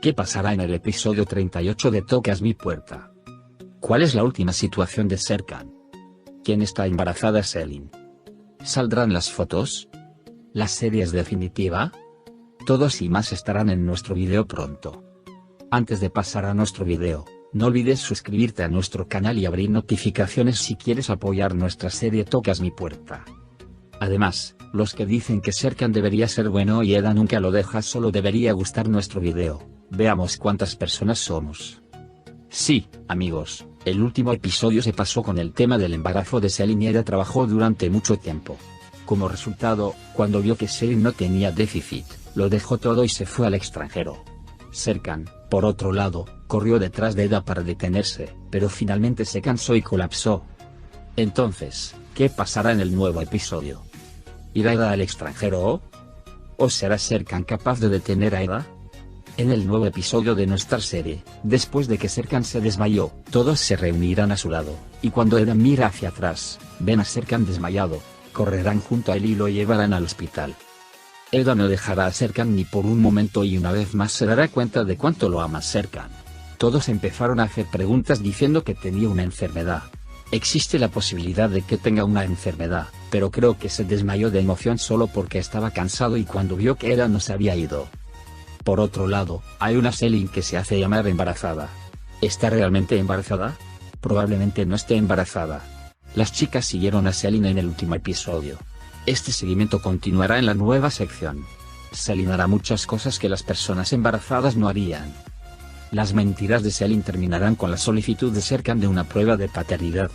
¿Qué pasará en el episodio 38 de Tocas mi puerta? ¿Cuál es la última situación de Serkan? ¿Quién está embarazada Selin? ¿Saldrán las fotos? ¿La serie es definitiva? Todos y más estarán en nuestro video pronto. Antes de pasar a nuestro video, no olvides suscribirte a nuestro canal y abrir notificaciones si quieres apoyar nuestra serie Tocas mi puerta. Además, los que dicen que Serkan debería ser bueno y Eda nunca lo deja solo debería gustar nuestro video. Veamos cuántas personas somos. Sí, amigos, el último episodio se pasó con el tema del embarazo de Selin y Eda trabajó durante mucho tiempo. Como resultado, cuando vio que Selin no tenía déficit, lo dejó todo y se fue al extranjero. Serkan, por otro lado, corrió detrás de Eda para detenerse, pero finalmente se cansó y colapsó. Entonces, ¿qué pasará en el nuevo episodio? ¿Irá Eda al extranjero o será Serkan capaz de detener a Eda? En el nuevo episodio de nuestra serie, después de que Serkan se desmayó, todos se reunirán a su lado, y cuando Eda mira hacia atrás, ven a Serkan desmayado, correrán junto a él y lo llevarán al hospital. Eda no dejará a Serkan ni por un momento y una vez más se dará cuenta de cuánto lo ama Serkan. Todos empezaron a hacer preguntas diciendo que tenía una enfermedad. Existe la posibilidad de que tenga una enfermedad, pero creo que se desmayó de emoción solo porque estaba cansado y cuando vio que Eda no se había ido. Por otro lado, hay una Selin que se hace llamar embarazada. ¿Está realmente embarazada? Probablemente no esté embarazada. Las chicas siguieron a Selin en el último episodio. Este seguimiento continuará en la nueva sección. Selin hará muchas cosas que las personas embarazadas no harían. Las mentiras de Selin terminarán con la solicitud de Serkan de una prueba de paternidad.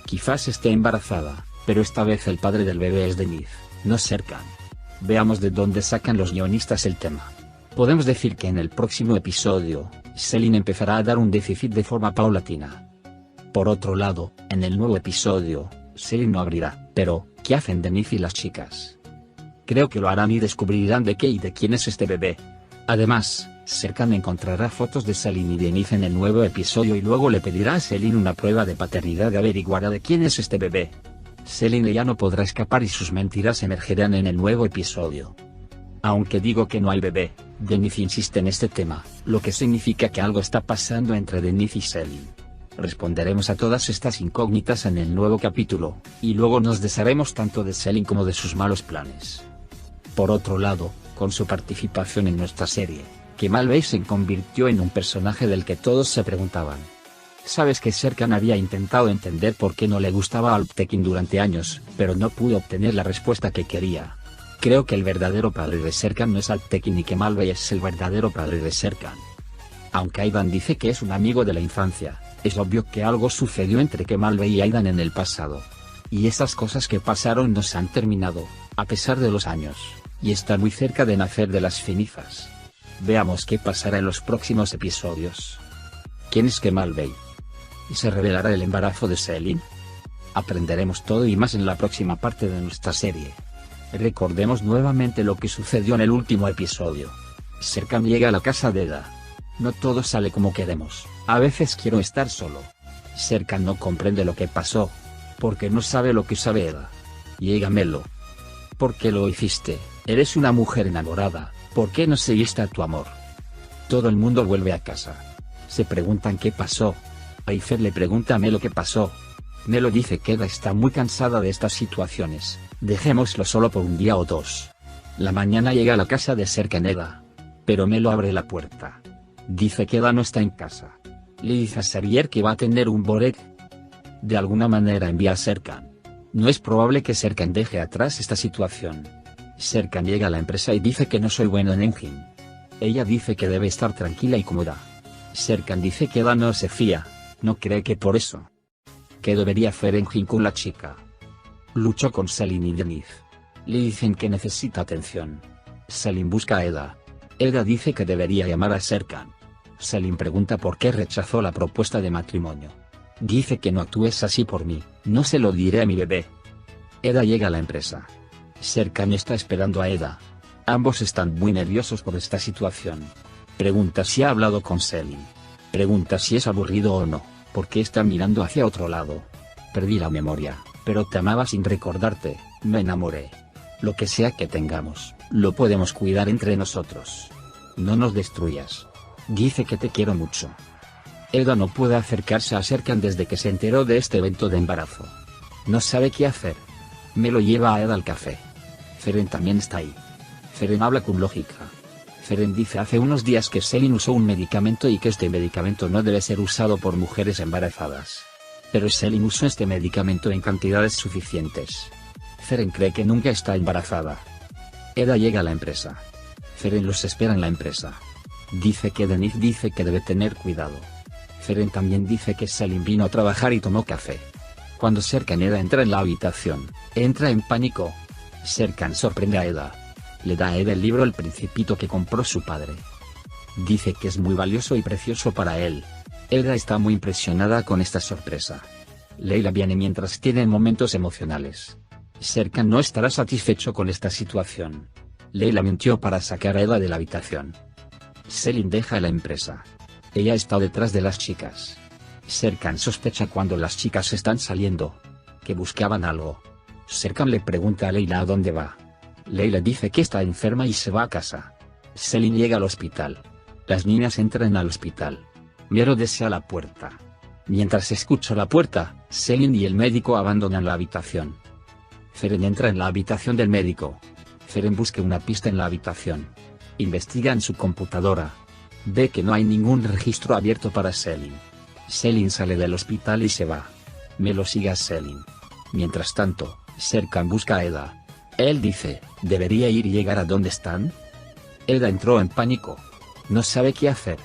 Quizás esté embarazada, pero esta vez el padre del bebé es Deniz, no Serkan. Veamos de dónde sacan los guionistas el tema. Podemos decir que en el próximo episodio, Selin empezará a dar un déficit de forma paulatina. Por otro lado, en el nuevo episodio, Selin no abrirá, pero, ¿qué hacen Deniz y las chicas? Creo que lo harán y descubrirán de qué y de quién es este bebé. Además, Serkan encontrará fotos de Selin y Deniz en el nuevo episodio y luego le pedirá a Selin una prueba de paternidad y averiguará de quién es este bebé. Selin ya no podrá escapar y sus mentiras emergerán en el nuevo episodio. Aunque digo que no hay bebé, Deniz insiste en este tema, lo que significa que algo está pasando entre Deniz y Selin. Responderemos a todas estas incógnitas en el nuevo capítulo, y luego nos desharemos tanto de Selin como de sus malos planes. Por otro lado, con su participación en nuestra serie, Kemal Bey se convirtió en un personaje del que todos se preguntaban. Sabes que Serkan había intentado entender por qué no le gustaba Alptekin durante años, pero no pudo obtener la respuesta que quería. Creo que el verdadero padre de Serkan no es Alptekin y Kemal Bey es el verdadero padre de Serkan. Aunque Aidan dice que es un amigo de la infancia, es obvio que algo sucedió entre Kemal Bey y Aidan en el pasado. Y esas cosas que pasaron no se han terminado, a pesar de los años, y están muy cerca de nacer de las cenizas. Veamos qué pasará en los próximos episodios. ¿Quién es Kemal Bey? ¿Y se revelará el embarazo de Selin? Aprenderemos todo y más en la próxima parte de nuestra serie. Recordemos nuevamente lo que sucedió en el último episodio. Serkan llega a la casa de Eda. No todo sale como queremos, a veces quiero estar solo. Serkan no comprende lo que pasó, porque no sabe lo que sabe Eda. Llega Melo. ¿Por qué lo hiciste? Eres una mujer enamorada, ¿por qué no seguiste a tu amor? Todo el mundo vuelve a casa. Se preguntan qué pasó. Aifer le pregunta a Melo qué pasó. Melo dice que Eda está muy cansada de estas situaciones, dejémoslo solo por un día o dos. La mañana llega a la casa de Serkan Eda. Pero Melo abre la puerta. Dice que Eda no está en casa. Le dice a Xavier que va a tener un Borek. De alguna manera envía a Serkan. No es probable que Serkan deje atrás esta situación. Serkan llega a la empresa y dice que no soy bueno en engine. Ella dice que debe estar tranquila y cómoda. Serkan dice que Eda no se fía, no cree que por eso. ¿Qué debería hacer engine con la chica? Luchó con Selin y Deniz. Le dicen que necesita atención. Selin busca a Eda. Eda dice que debería llamar a Serkan. Selin pregunta por qué rechazó la propuesta de matrimonio. Dice que no actúes así por mí, no se lo diré a mi bebé. Eda llega a la empresa. Serkan está esperando a Eda. Ambos están muy nerviosos por esta situación. Pregunta si ha hablado con Selin. Pregunta si es aburrido o no, porque está mirando hacia otro lado. Perdí la memoria, pero te amaba sin recordarte, me enamoré. Lo que sea que tengamos, lo podemos cuidar entre nosotros. No nos destruyas. Dice que te quiero mucho. Eda no puede acercarse a Serkan desde que se enteró de este evento de embarazo. No sabe qué hacer. Me lo lleva a Eda al café. Feren también está ahí. Feren habla con lógica. Feren dice hace unos días que Selin usó un medicamento y que este medicamento no debe ser usado por mujeres embarazadas. Pero Selin usó este medicamento en cantidades suficientes. Feren cree que nunca está embarazada. Eda llega a la empresa. Feren los espera en la empresa. Dice que Denise dice que debe tener cuidado. Feren también dice que Selin vino a trabajar y tomó café. Cuando Serkan Eda entra en la habitación, entra en pánico. Serkan sorprende a Eda. Le da a Eda el libro El Principito que compró su padre. Dice que es muy valioso y precioso para él. Eda está muy impresionada con esta sorpresa. Leila viene mientras tienen momentos emocionales. Serkan no estará satisfecho con esta situación. Leila mintió para sacar a Eda de la habitación. Selin deja la empresa. Ella está detrás de las chicas. Serkan sospecha cuando las chicas están saliendo. Que buscaban algo. Serkan le pregunta a Leila a dónde va. Leila dice que está enferma y se va a casa. Selin llega al hospital. Las niñas entran al hospital. Miero desea la puerta. Mientras escucha la puerta, Selin y el médico abandonan la habitación. Feren entra en la habitación del médico. Feren busca una pista en la habitación. Investiga en su computadora. Ve que no hay ningún registro abierto para Selin. Selin sale del hospital y se va. Melo sigue a Selin. Mientras tanto, Serkan busca a Eda. Él dice, ¿debería ir y llegar a donde están? Eda entró en pánico. No sabe qué hacer.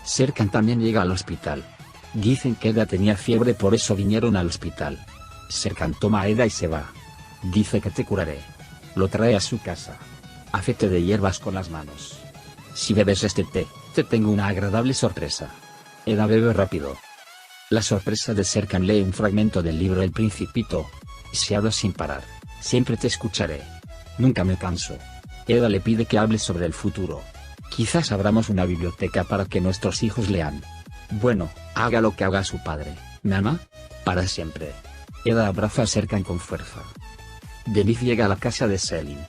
Serkan también llega al hospital. Dicen que Eda tenía fiebre, por eso vinieron al hospital. Serkan toma a Eda y se va. Dice que te curaré. Lo trae a su casa. Hace té de hierbas con las manos. Si bebes este té, te tengo una agradable sorpresa. Eda bebe rápido. La sorpresa de Serkan lee un fragmento del libro El Principito. Si hablo sin parar, siempre te escucharé. Nunca me canso. Eda le pide que hable sobre el futuro. Quizás abramos una biblioteca para que nuestros hijos lean. Bueno, haga lo que haga su padre, ¿me ama? Para siempre. Eda abraza a Serkan con fuerza. Denise llega a la casa de Selin.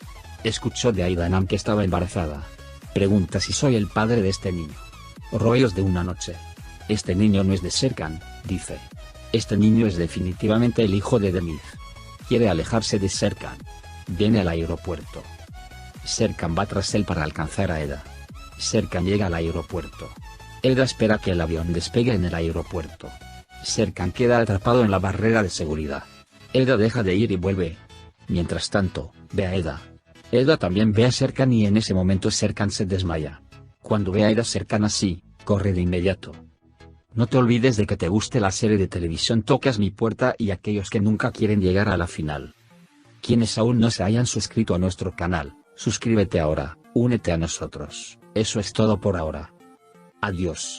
Escuchó de Aidanam que estaba embarazada. Pregunta si soy el padre de este niño. Rollos de una noche. Este niño no es de Serkan, dice. Este niño es definitivamente el hijo de Denise. Quiere alejarse de Serkan. Viene al aeropuerto. Serkan va tras él para alcanzar a Eda. Serkan llega al aeropuerto. Eda espera que el avión despegue en el aeropuerto. Serkan queda atrapado en la barrera de seguridad. Eda deja de ir y vuelve. Mientras tanto, ve a Eda. Eda también ve a Serkan y en ese momento Serkan se desmaya. Cuando ve a Eda Serkan así, corre de inmediato. No te olvides de que te guste la serie de televisión Tocas mi puerta y aquellos que nunca quieren llegar a la final. Quienes aún no se hayan suscrito a nuestro canal, suscríbete ahora, únete a nosotros. Eso es todo por ahora. Adiós.